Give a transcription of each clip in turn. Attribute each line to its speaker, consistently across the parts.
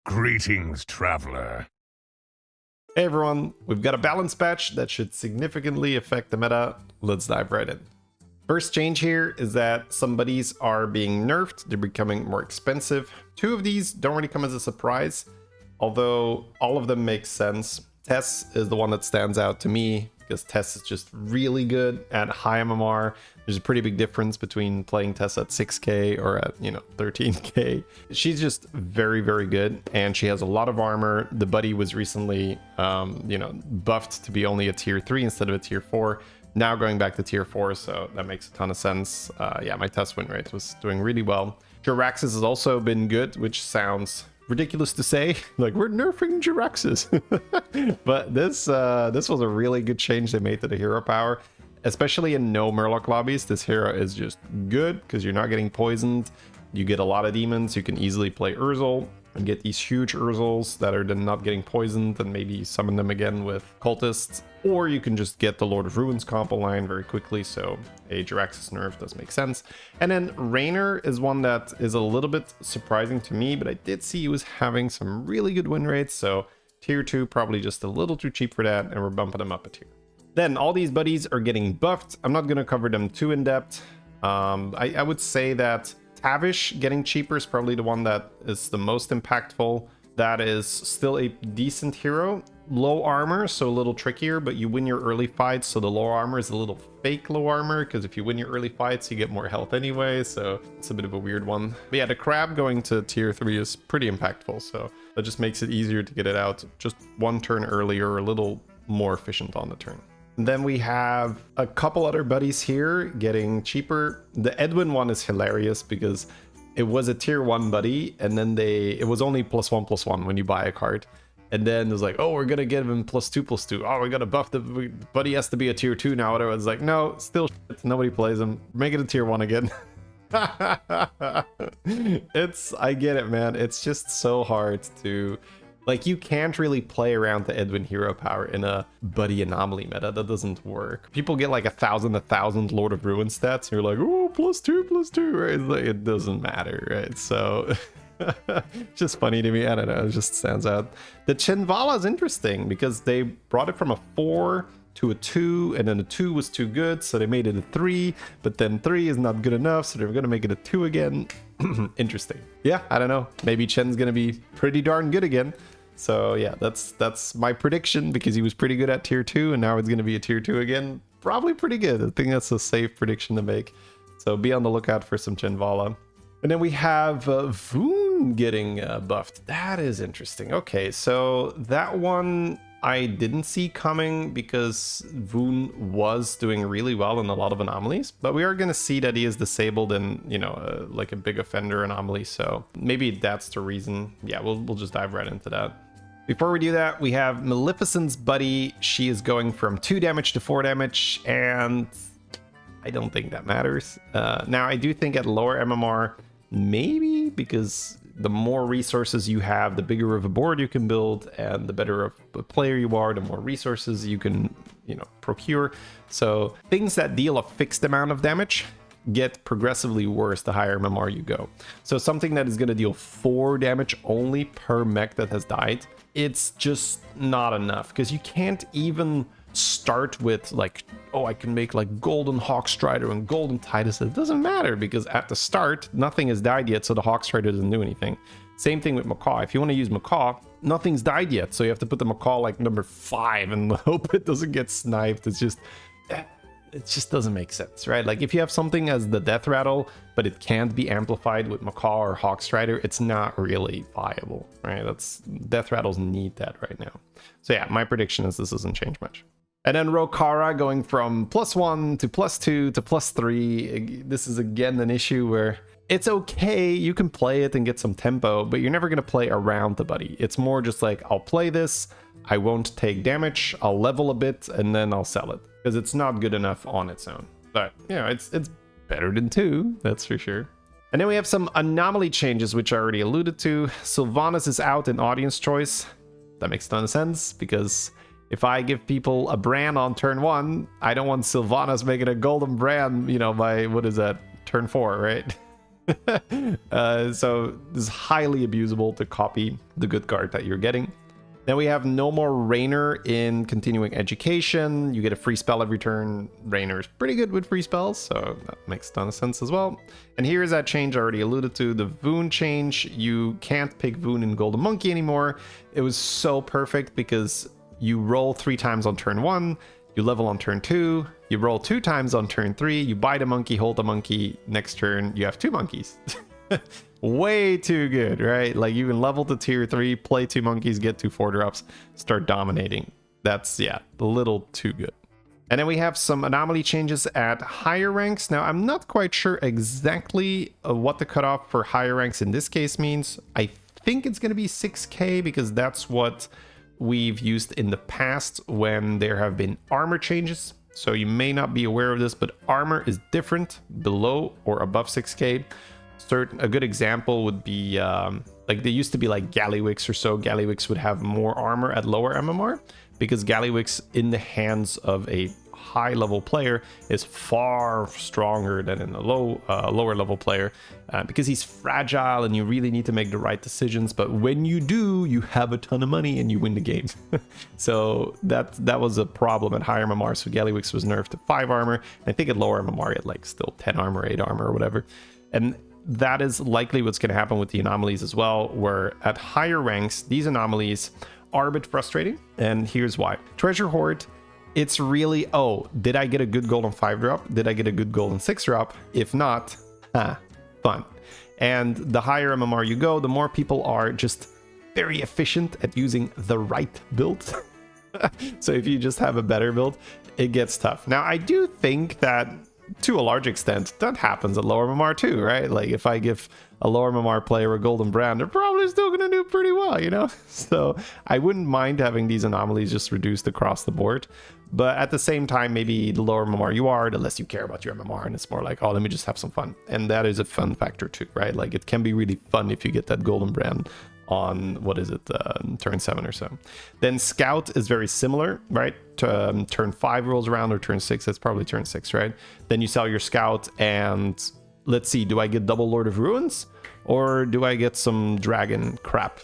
Speaker 1: Greetings, traveler.
Speaker 2: Hey everyone, we've got a balance patch that should significantly affect the meta. Let's dive right in. First change here is that some buddies are being nerfed. They're becoming more expensive. Two of these don't really come as a surprise, although all of them make sense. Tess is the one that stands out to me because Tess is just really good at high MMR. There's a pretty big difference between playing Tess at 6k or at, 13k. She's just very, very good, and she has a lot of armor. The buddy was recently, buffed to be only a tier 3 instead of a tier 4. Now going back to tier 4, so that makes a ton of sense. Yeah, my Tess win rate was doing really well. Jiraxxus has also been good, which sounds ridiculous to say, like we're nerfing Jiraxxus. But this was a really good change they made to the hero power, especially in no Murloc lobbies. This hero is just good because you're not getting poisoned. You get a lot of demons. You can easily play Urzel and get these huge Urzels that are then not getting poisoned, and maybe summon them again with cultists. Or you can just get the Lord of Ruins combo line very quickly, so a Jiraxxus nerf does make sense. And then Raynor is one that is a little bit surprising to me, but I did see he was having some really good win rates, so tier 2 probably just a little too cheap for that, and we're bumping him up a tier. Then all these buddies are getting buffed. I'm not going to cover them too in depth. I would say that Tavish getting cheaper is probably the one that is the most impactful. That is still a decent hero. Low armor, so a little trickier, but you win your early fights, so the low armor is a little fake low armor, because if you win your early fights, you get more health anyway, so it's a bit of a weird one. But yeah, the crab going to tier 3 is pretty impactful, so that just makes it easier to get it out just one turn earlier, a little more efficient on the turn. And then we have a couple other buddies here getting cheaper. The Edwin one is hilarious because it was a tier 1 buddy, and then it was only +1/+1 when you buy a card. And then it was like, oh, we're gonna give him +2/+2. Oh, we're gonna buff the buddy, has to be a tier 2 now. Otherwise, like, no, still shit. Nobody plays him. Make it a tier 1 again. I get it, man. It's just so hard to, like, you can't really play around the Edwin hero power in a buddy anomaly meta. That doesn't work. People get like 1,000 Lord of Ruin stats, and you're like, oh, +2/+2, right? It's like, it doesn't matter, right? So just funny to me. I don't know, it just stands out. The Chinvala is interesting because they brought it from a 4 to a 2, and then a 2 was too good, so they made it a 3, but then 3 is not good enough, so they're gonna make it a 2 again. Interesting. Yeah, I don't know, maybe Chen's gonna be pretty darn good again. So yeah, that's my prediction, because he was pretty good at tier 2, and now it's gonna be a tier 2 again. Probably pretty good. I think that's a safe prediction to make, so be on the lookout for some Chinvala. And then we have Voon getting buffed. That is interesting. Okay, so that one I didn't see coming because Voon was doing really well in a lot of anomalies, but we are going to see that he is disabled in, like a big offender anomaly, so maybe that's the reason. Yeah, we'll just dive right into that. Before we do that, we have Maleficent's buddy. She is going from 2 damage to 4 damage, and I don't think that matters. Now, I do think at lower MMR, maybe, because the more resources you have, the bigger of a board you can build, and the better of a player you are, the more resources you can, procure. So things that deal a fixed amount of damage get progressively worse the higher MMR you go. So something that is going to deal 4 damage only per mech that has died, it's just not enough, because you can't even start with like, oh, I can make like Golden Hawkstrider and Golden Titus. It doesn't matter, because at the start nothing has died yet, so the Hawkstrider doesn't do anything. Same thing with Macaw. If you want to use Macaw, nothing's died yet, so you have to put the Macaw like number 5 and hope it doesn't get sniped. It just doesn't make sense, right? Like, if you have something as the Death Rattle, but it can't be amplified with Macaw or Hawkstrider, it's not really viable, right? Death Rattles need that right now. So yeah, my prediction is this doesn't change much. And then Rokara going from +1 to +2 to +3. This is again an issue where it's okay, you can play it and get some tempo, but you're never going to play around the buddy. It's more just like, I'll play this, I won't take damage, I'll level a bit, and then I'll sell it, because it's not good enough on its own. But, it's better than 2, that's for sure. And then we have some anomaly changes, which I already alluded to. Sylvanas is out in audience choice. That makes a ton of sense, because if I give people a brand on turn 1, I don't want Sylvanas making a golden brand, by, what is that, turn 4, right? So this is highly abusable to copy the good card that you're getting. Then we have no more Rainer in continuing education. You get a free spell every turn. Rainer is pretty good with free spells, so that makes a ton of sense as well. And here is that change I already alluded to, the Voon change. You can't pick Voon in Golden Monkey anymore. It was so perfect because you roll 3 times on turn 1, you level on turn 2, you roll 2 times on turn 3, you buy the monkey, hold the monkey, next turn you have 2 monkeys. Way too good, right? Like you can level to tier 3, play 2 monkeys, get 2 4-drops, start dominating. That's, yeah, a little too good. And then we have some anomaly changes at higher ranks. Now, I'm not quite sure exactly what the cutoff for higher ranks in this case means. I think it's going to be 6k because that's what we've used in the past when there have been armor changes. So you may not be aware of this, but armor is different below or above 6k. A good example would be like they used to be like Gallywix or so. Gallywix would have more armor at lower MMR because Gallywix in the hands of a high level player is far stronger than in a lower level player because he's fragile and you really need to make the right decisions. But when you do, you have a ton of money and you win the game. So that was a problem at higher MMR. So Gallywix was nerfed to 5 armor. I think at lower MMR it like still 10 armor, 8 armor or whatever. And that is likely what's going to happen with the anomalies as well, where at higher ranks, these anomalies are a bit frustrating. And here's why. Treasure Hoard, it's really, oh, did I get a good golden 5-drop? Did I get a good golden 6-drop? If not, fun. And the higher MMR you go, the more people are just very efficient at using the right build. So if you just have a better build, it gets tough. Now, I do think that to a large extent, that happens at lower MMR too, right? Like if I give a lower MMR player a golden brand, they're probably still going to do pretty well, you know? So I wouldn't mind having these anomalies just reduced across the board. But at the same time, maybe the lower MMR you are, the less you care about your MMR. And it's more like, oh, let me just have some fun. And that is a fun factor too, right? Like it can be really fun if you get that golden brand on, what is it, turn 7 or so. Then Scout is very similar, right? Turn 5 rolls around or turn 6, that's probably turn 6, right? Then you sell your Scout and let's see, do I get double Lord of Ruins or do I get some dragon crap?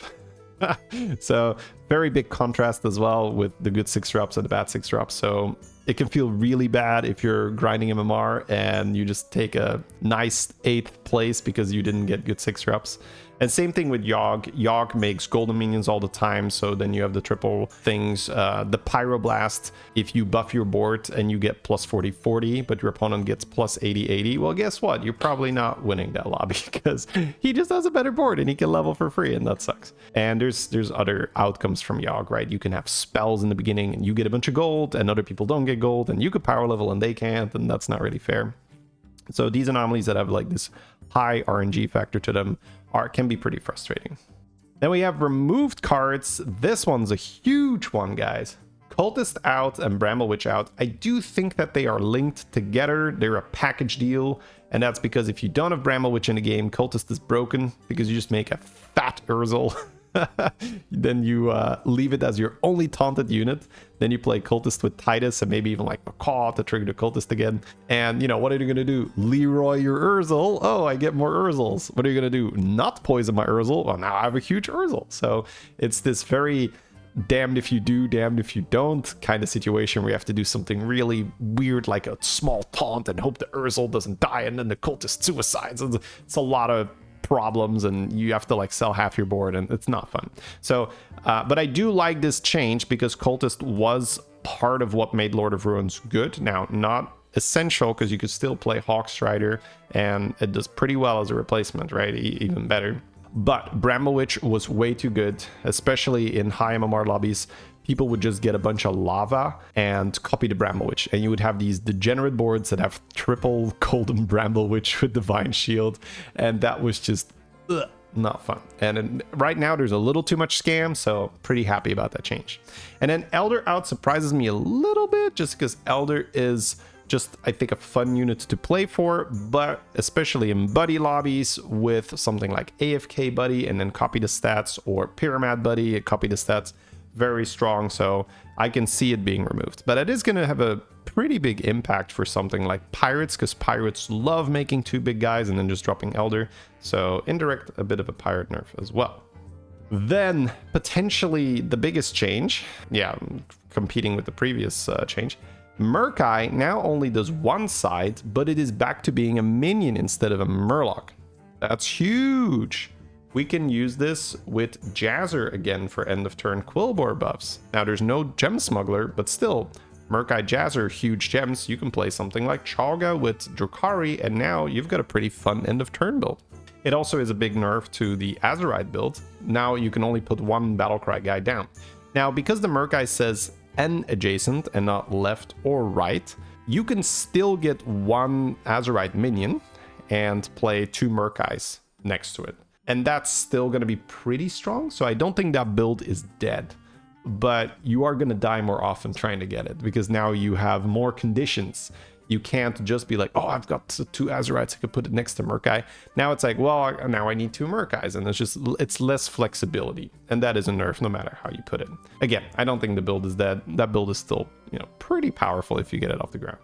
Speaker 2: So very big contrast as well with the good 6-drops and the bad 6-drops. So it can feel really bad if you're grinding MMR and you just take a nice 8th place because you didn't get good 6-drops. And same thing with Yogg. Yogg makes golden minions all the time, so then you have the triple things. The Pyroblast, if you buff your board and you get plus 40-40, but your opponent gets plus 80-80, well, guess what? You're probably not winning that lobby because he just has a better board and he can level for free, and that sucks. And there's other outcomes from Yogg, right? You can have spells in the beginning and you get a bunch of gold, and other people don't get gold, and you could power level and they can't, and that's not really fair. So these anomalies that have like this high RNG factor to them can be pretty frustrating. Then we have removed cards. This one's a huge one, guys. Cultist out and Bramblewitch out. I do think that they are linked together. They're a package deal. And that's because if you don't have Bramblewitch in the game, Cultist is broken because you just make a fat Urzel. Then you leave it as your only taunted unit. Then you play Cultist with Titus and maybe even like Macaw to trigger the Cultist again. And you know, what are you going to do? Leroy your Urzel? Oh, I get more Urzels. What are you going to do? Not poison my Urzel? Well, now I have a huge Urzel. So it's this very damned if you do, damned if you don't kind of situation where you have to do something really weird like a small taunt and hope the Urzel doesn't die and then the Cultist suicides. It's a lot of problems and you have to like sell half your board and it's not fun. So but I do like this change because Cultist was part of what made Lord of Ruins good. Now, not essential because you could still play Hawkstrider and it does pretty well as a replacement, right? Even better. But Bramblewitch was way too good, especially in high MMR lobbies. People would just get a bunch of lava and copy the Bramblewitch. And you would have these degenerate boards that have triple golden Bramblewitch with Divine Shield. And that was just not fun. And right now there's a little too much scam, so pretty happy about that change. And then Elder out surprises me a little bit just because Elder is just, I think, a fun unit to play for, but especially in buddy lobbies with something like AFK buddy and then copy the stats, or Pyramid buddy and copy the stats. Very strong, so I can see it being removed. But it is going to have a pretty big impact for something like pirates, because pirates love making 2 big guys and then just dropping Elder. So indirect, a bit of a pirate nerf as well. Then potentially the biggest change, yeah, competing with the previous change, Murk-Eye now only does one side, but it is back to being a minion instead of a Murloc. That's huge. We can use this with Jazzer again for end of turn Quillbore buffs. Now there's no Gem Smuggler, but still, Murk-Eye Jazzer, huge gems. You can play something like Chalga with Drukhari, and now you've got a pretty fun end of turn build. It also is a big nerf to the Azerite build. Now you can only put 1 Battlecry guy down. Now, because the Murk-Eye says N adjacent and not left or right, you can still get 1 Azerite minion and play 2 Murk-Eyes next to it. And that's still going to be pretty strong, so I don't think that build is dead. But you are going to die more often trying to get it, because now you have more conditions. You can't just be like, oh, I've got 2 Azerites, I could put it next to Murk-Eye. Now it's like, well, now I need 2 Murk-Eyes, and it's less flexibility. And that is a nerf no matter how you put it. Again, I don't think the build is dead. That build is still, pretty powerful if you get it off the ground.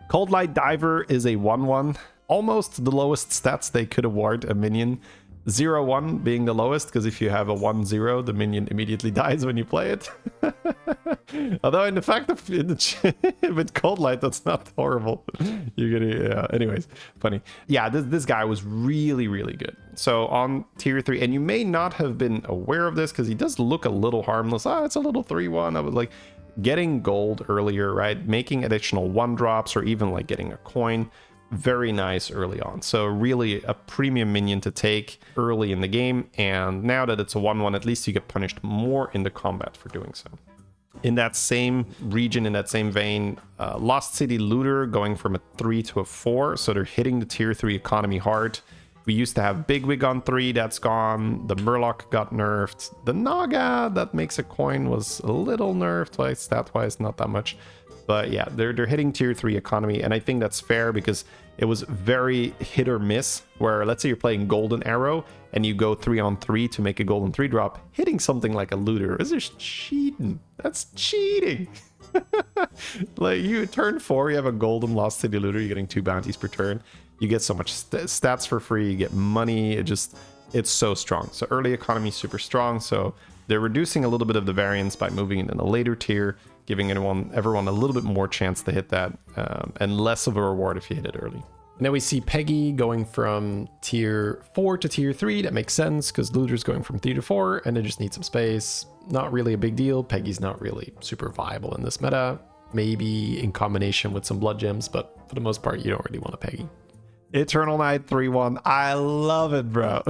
Speaker 2: Cold Light Diver is a 1/1. Almost the lowest stats they could award a minion. 0/1 being the lowest, because if you have a 1/0, the minion immediately dies when you play it. Although in the fact of with Cold Light, that's not horrible. You're gonna, yeah. Anyways, funny. Yeah, this guy was really, really good. So on tier 3, and you may not have been aware of this because he does look a little harmless. It's a little 3/1. I was like getting gold earlier, right? Making additional 1-drops, or even like getting a coin. Very nice early on. So really a premium minion to take early in the game, and now that it's a 1/1, at least you get punished more in the combat for doing so. In that same region, in that same vein, Lost City Looter going from a 3 to a 4, so they're hitting the tier 3 economy hard. We used to have Bigwig on 3, that's gone. The Murloc got nerfed. The Naga that makes a coin was a little nerfed, like stat-wise, not that much. But yeah, they're hitting tier 3 economy, and I think that's fair because it was very hit or miss, where let's say you're playing Golden Arrow and you go 3-on-3 to make a golden 3-drop, hitting something like a Looter is just cheating. That's cheating. Like, you turn 4, you have a golden Lost City Looter, you're getting 2 bounties per turn. You get so much stats for free, you get money, it's so strong. So early economy super strong, so they're reducing a little bit of the variance by moving it in a later tier, giving everyone a little bit more chance to hit that, and less of a reward if you hit it early. Now we see Peggy going from tier 4 to tier 3. That makes sense because Looter's going from 3 to 4 and they just need some space. Not really a big deal. Peggy's not really super viable in this meta. Maybe in combination with some blood gems, but for the most part, you don't really want a Peggy. Eternal Night 3/1. I love it, bro.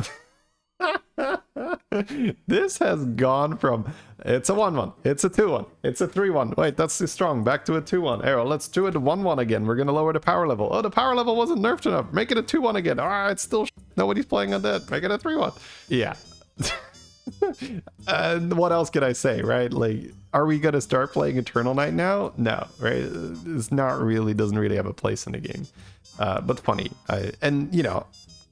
Speaker 2: This has gone from it's a 1/1, it's a 2/1, it's a 3/1. Wait, that's too strong. Back to a 2/1. Arrow, let's do it 1/1 again. We're gonna lower the power level. Oh, the power level wasn't nerfed enough. Make it a 2/1 again. All right, it's still nobody's playing undead. Make it a 3/1. Yeah. And what else can I say, right? Like, are we gonna start playing Eternal Night now? No, right? It's not really, doesn't really have a place in the game. But funny.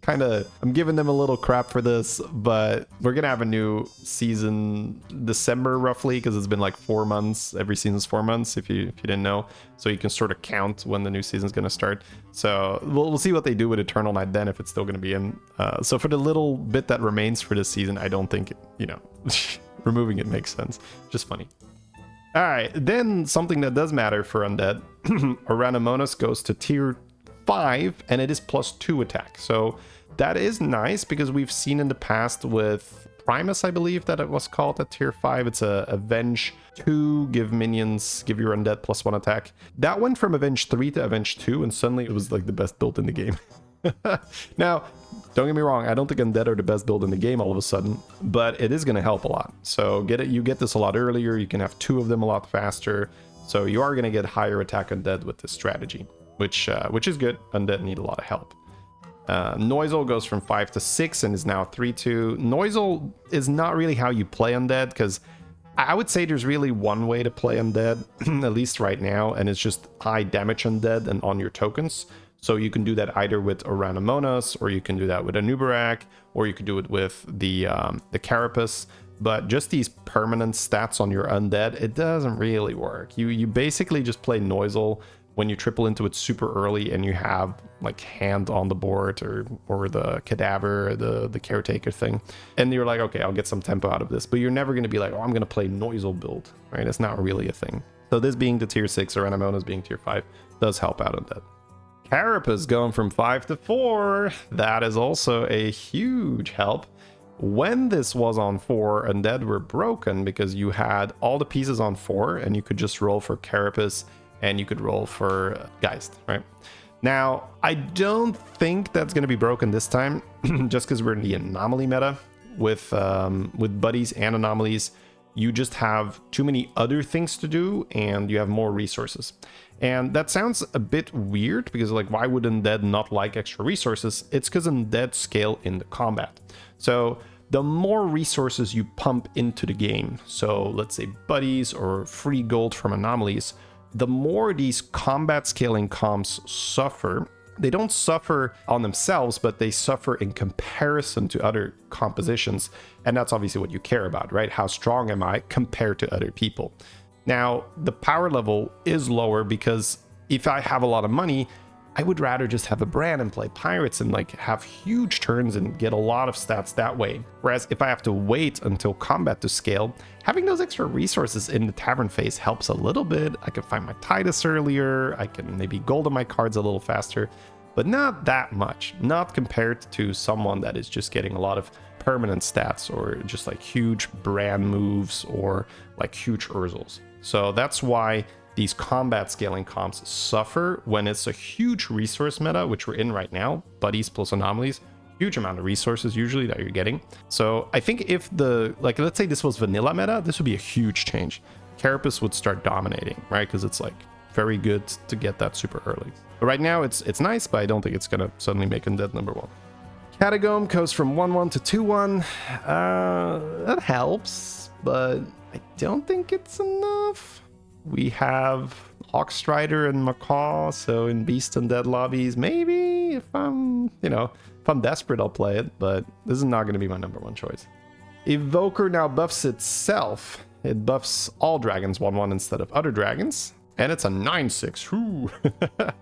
Speaker 2: I'm giving them a little crap for this, but we're gonna have a new season December roughly, because it's been like 4 months. Every season's 4 months, if you didn't know, so you can sort of count when the new season's gonna start. So we'll see what they do with Eternal Night then, if it's still gonna be in. So for the little bit that remains for this season, I don't think removing it makes sense. Just funny. All right, then something that does matter for undead, Oranamonas goes to tier 5, and it is +2 attack. So that is nice, because we've seen in the past with Primus, I believe that it was called at tier 5. It's a Avenge 2, give your undead +1 attack. That went from Avenge 3 to Avenge 2, and suddenly it was like the best build in the game. Now, don't get me wrong, I don't think undead are the best build in the game all of a sudden, but it is going to help a lot. So you get this a lot earlier, you can have 2 of them a lot faster, so you are going to get higher attack undead with this strategy, which is good. Undead need a lot of help. Noisel goes from 5 to 6 and is now 3/2. Noisel is not really how you play undead, because I would say there's really one way to play undead, at least right now, and it's just high damage undead and on your tokens. So you can do that either with Oranamonas, or you can do that with a Nubarak, or you could do it with the Carapace. But just these permanent stats on your undead, it doesn't really work. You basically just play Noisel when you triple into it super early and you have like hand on the board or the cadaver, the caretaker thing, and you're like, okay, I'll get some tempo out of this, but you're never going to be like, oh, I'm going to play Noisel build, right? It's not really a thing. So this being the tier 6 or Anamonas being tier 5 does help out on that. Carapace going from 5 to 4, that is also a huge help. When this was on 4, Undead were broken because you had all the pieces on 4 and you could just roll for Carapace and you could roll for Geist, right? Now, I don't think that's going to be broken this time, just because we're in the anomaly meta with buddies and anomalies. You just have too many other things to do and you have more resources. And that sounds a bit weird because like, why would Undead not like extra resources? It's because Undead scale in the combat. So the more resources you pump into the game, so let's say buddies or free gold from anomalies, the more these combat scaling comps suffer. They don't suffer on themselves, but they suffer in comparison to other compositions. And that's obviously what you care about, right? How strong am I compared to other people? Now, the power level is lower because if I have a lot of money, I would rather just have a brand and play pirates and like have huge turns and get a lot of stats that way. Whereas if I have to wait until combat to scale, having those extra resources in the tavern phase helps a little bit. I can find my Titus earlier, I can maybe golden my cards a little faster, but not that much. Not compared to someone that is just getting a lot of permanent stats or just like huge brand moves or like huge Urzels. So that's why these combat scaling comps suffer when it's a huge resource meta, which we're in right now, buddies plus anomalies, huge amount of resources usually that you're getting. So I think if let's say this was vanilla meta, this would be a huge change. Carapace would start dominating, right? Because it's like very good to get that super early. But right now it's nice, but I don't think it's gonna suddenly make Undead number 1. Catacomb goes from 1-1 to 2-1. That helps, but I don't think it's enough. We have Hawkstrider and Macaw, so in Beast and Dead lobbies, maybe if I'm desperate, I'll play it, but this is not going to be my number 1 choice. Evoker now buffs itself. It buffs all dragons 1-1 instead of other dragons, and it's a 9/6.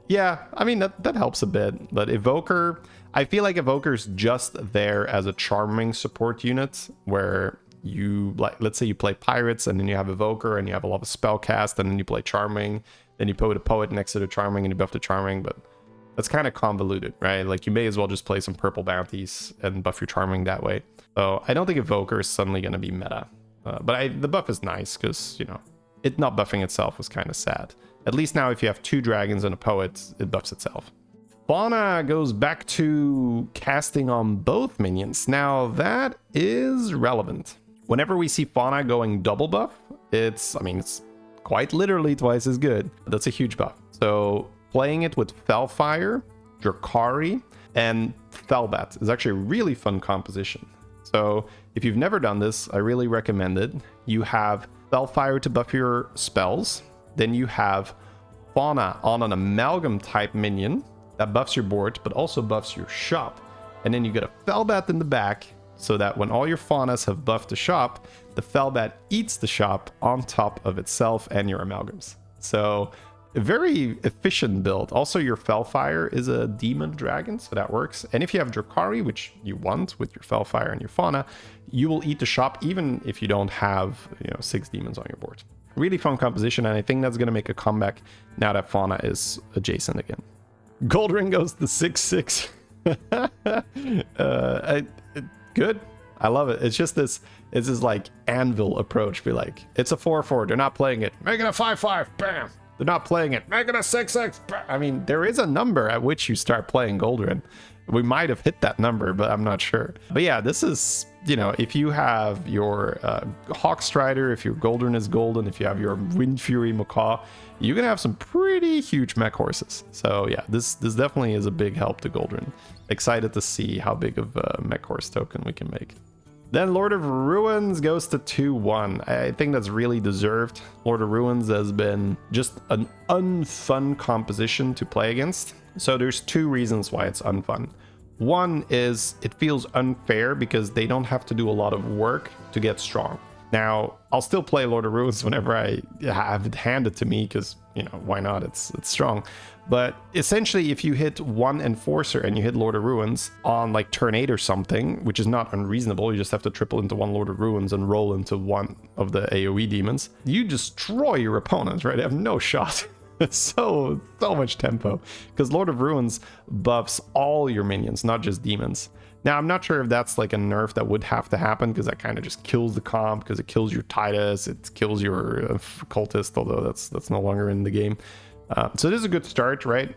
Speaker 2: Yeah, I mean, that helps a bit, but Evoker, I feel like Evoker's just there as a charming support unit where you, like, let's say you play pirates and then you have Evoker and you have a lot of spell cast and then you play charming, then you put a poet next to the charming and you buff the charming, but that's kind of convoluted, right? Like you may as well just play some purple bounties and buff your charming that way. So I don't think Evoker is suddenly going to be meta, but the buff is nice because, you know, it not buffing itself was kind of sad. At least now if you have 2 dragons and a poet, it buffs itself. Fauna goes back to casting on both minions. Now that is relevant. Whenever we see Fauna going double buff, it's quite literally twice as good. That's a huge buff. So playing it with Fellfire, Drakari, and Fellbat is actually a really fun composition. So if you've never done this, I really recommend it. You have Fellfire to buff your spells. Then you have Fauna on an Amalgam type minion that buffs your board, but also buffs your shop. And then you get a Fellbat in the back, so that when all your Faunas have buffed the shop, the Fellbat eats the shop on top of itself and your Amalgams. So a very efficient build. Also, your Fellfire is a demon dragon, so that works. And if you have Drakari, which you want with your Fellfire and your Fauna, you will eat the shop even if you don't have 6 demons on your board. Really fun composition, and I think that's going to make a comeback now that Fauna is adjacent again. Gold Ring goes to 6/6. Good. I love it. It's just this like anvil approach. Be like, it's a 4/4. They're not playing it. Make it a 5/5. Bam. They're not playing it. Make it a 6/6. Bam. I mean, there is a number at which you start playing Gold Ring. We might have hit that number, but I'm not sure. But yeah, this is, if you have your Hawkstrider, if your Gold Ring is golden, if you have your Wind Fury Macaw, you're going to have some pretty huge mech horses. So yeah, this definitely is a big help to Gold Ring. Excited to see how big of a mech horse token we can make. Then Lord of Ruins goes to 2/1. I think that's really deserved. Lord of Ruins has been just an unfun composition to play against. So there's 2 reasons why it's unfun. One is it feels unfair because they don't have to do a lot of work to get strong. Now, I'll still play Lord of Ruins whenever I have it handed to me, because, you know, why not? It's strong. But essentially, if you hit one Enforcer and you hit Lord of Ruins on like turn 8 or something, which is not unreasonable, you just have to triple into one Lord of Ruins and roll into one of the AoE demons, you destroy your opponents, right? They have no shot. so much tempo, because Lord of Ruins buffs all your minions, not just demons. Now, I'm not sure if that's like a nerf that would have to happen, because that kind of just kills the comp, because it kills your Titus, it kills your cultist, although that's no longer in the game. So this is a good start, right?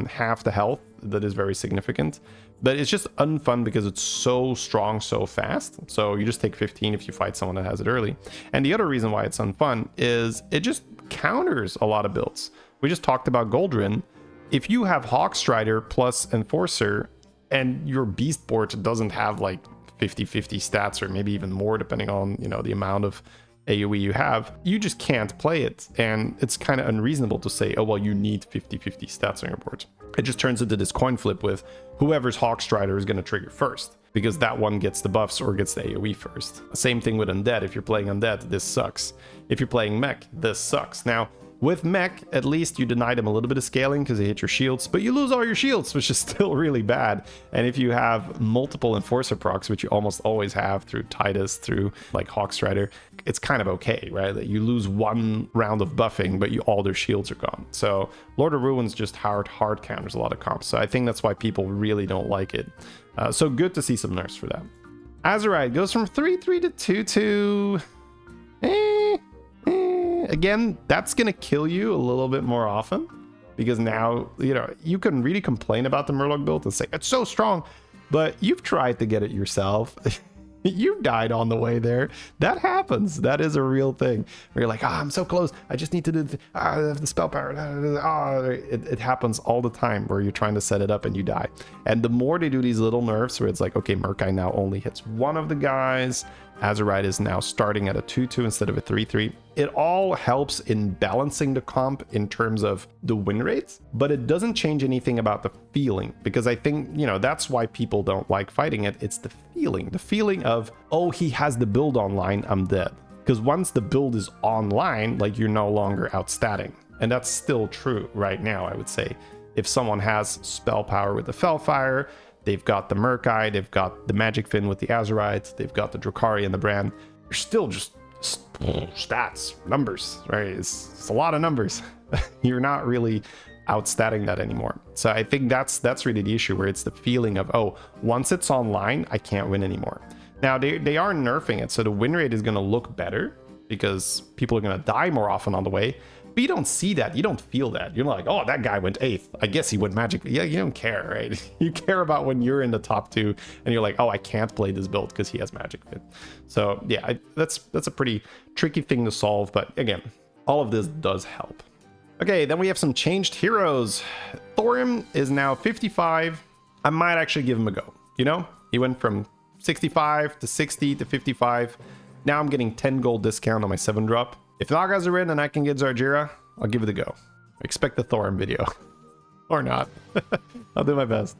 Speaker 2: Half the health, that is very significant. But it's just unfun because it's so strong so fast. So you just take 15 if you fight someone that has it early. And the other reason why it's unfun is it just counters a lot of builds. We just talked about Goldrin. If you have Hawkstrider plus Enforcer, and your beast board doesn't have like 50-50 stats, or maybe even more depending on, you know, the amount of AoE you have, you just can't play it. And it's kind of unreasonable to say, oh, well, you need 50-50 stats on your board. It just turns into this coin flip with whoever's Hawkstrider is going to trigger first, because that one gets the buffs or gets the AoE first. Same thing with Undead. If you're playing Undead, this sucks. If you're playing Mech, this sucks. Now, with Mech, at least you deny them a little bit of scaling because they hit your shields, but you lose all your shields, which is still really bad. And if you have multiple Enforcer procs, which you almost always have through Titus, through like Hawkstrider, it's kind of okay, right? That you lose one round of buffing, but all their shields are gone. So Lord of Ruins just hard counters a lot of comps. So I think that's why people really don't like it. So good to see some nerfs for that. Azerite goes from 3-3 to 2-2. Again, that's gonna kill you a little bit more often, because now, you know, you can really complain about the Murloc build and say it's so strong, but you've tried to get it yourself. You died on the way there. That happens. That is a real thing where you're like, I'm so close, I just need to do the spell power. It happens all the time where you're trying to set it up and you die. And the more they do these little nerfs where it's like, okay, Murkai now only hits one of the guys, Azerite is now starting at a 2-2 instead of a 3-3. It all helps in balancing the comp in terms of the win rates, but it doesn't change anything about the feeling, because I think, you know, that's why people don't like fighting it. It's the feeling of, oh, he has the build online, I'm dead. Because once the build is online, like, you're no longer outstatting. And that's still true right now, I would say. If someone has spell power with the Fellfire, they've got the Murkai, they've got the Magic Fin with the Azerite, they've got the Drukhari and the Brand. You're still just stats, numbers, right? It's a lot of numbers. You're not really outstatting that anymore. So I think that's really the issue, where it's the feeling of, oh, once it's online, I can't win anymore. Now, they are nerfing it, so the win rate is going to look better, because people are going to die more often on the way. But you don't see that. You don't feel that. You're like, oh, that guy went 8th. I guess he went Magic. Yeah, you don't care, right? You care about when you're in the top 2 and you're like, oh, I can't play this build because he has Magic Fit. So yeah, that's a pretty tricky thing to solve. But again, all of this does help. Okay, then we have some changed heroes. Thorim is now 55. I might actually give him a go. You know, he went from 65 to 60 to 55. Now I'm getting 10 gold discount on my 7-drop. If Nagas are in and I can get Zarjira, I'll give it a go. Expect the Thorim video. Or not. I'll do my best.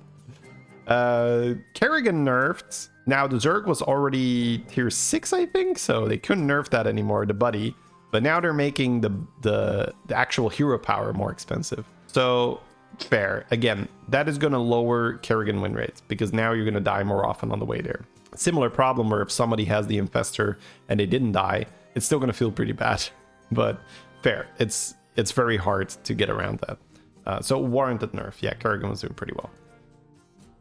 Speaker 2: Kerrigan nerfed. Now the Zerg was already tier 6, I think, so they couldn't nerf that anymore, the buddy. But now they're making the actual hero power more expensive. So fair. Again, that is going to lower Kerrigan win rates, because now you're going to die more often on the way there. Similar problem where if somebody has the Infestor and they didn't die, it's still going to feel pretty bad. But fair. It's very hard to get around that. So warranted nerf. Yeah, Kerrigan was doing pretty well.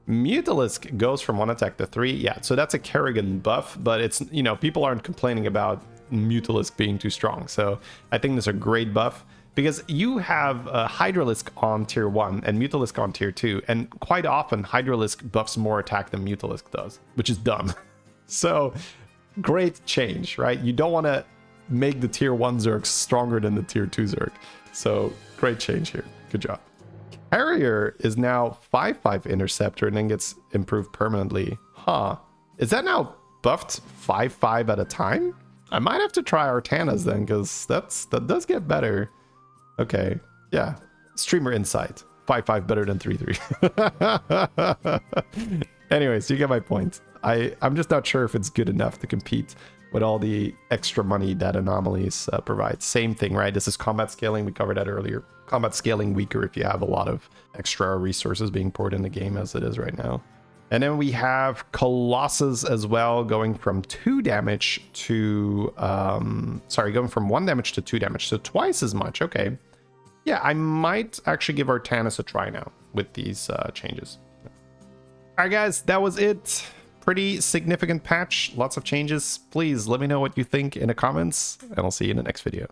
Speaker 2: Mutalisk goes from 1 attack to 3. Yeah, so that's a Kerrigan buff, but it's, you know, people aren't complaining about Mutalisk being too strong. So I think this is a great buff, because you have Hydralisk on tier 1 and Mutalisk on tier 2, and quite often Hydralisk buffs more attack than Mutalisk does, which is dumb. So great change, right? You don't want to make the tier 1 Zerg stronger than the tier 2 Zerg. So great change here. Good job. Harrier is now 5/5 Interceptor and then gets improved permanently. Huh. Is that now buffed 5/5 at a time? I might have to try Artanas then, because that does get better. Okay. Yeah. Streamer insight. 5/5 better than 3/3. Anyways, you get my point. I'm just not sure if it's good enough to compete with all the extra money that anomalies provide. Same thing, right? This is combat scaling. We covered that earlier. Combat scaling weaker if you have a lot of extra resources being poured in the game as it is right now. And then we have Colossus as well, going from 2 damage to going from 1 damage to 2 damage, so twice as much. Okay, yeah, I might actually give Artanis a try now with these changes. All right, guys, that was it. Pretty significant patch, lots of changes. Please let me know what you think in the comments, and I'll see you in the next video.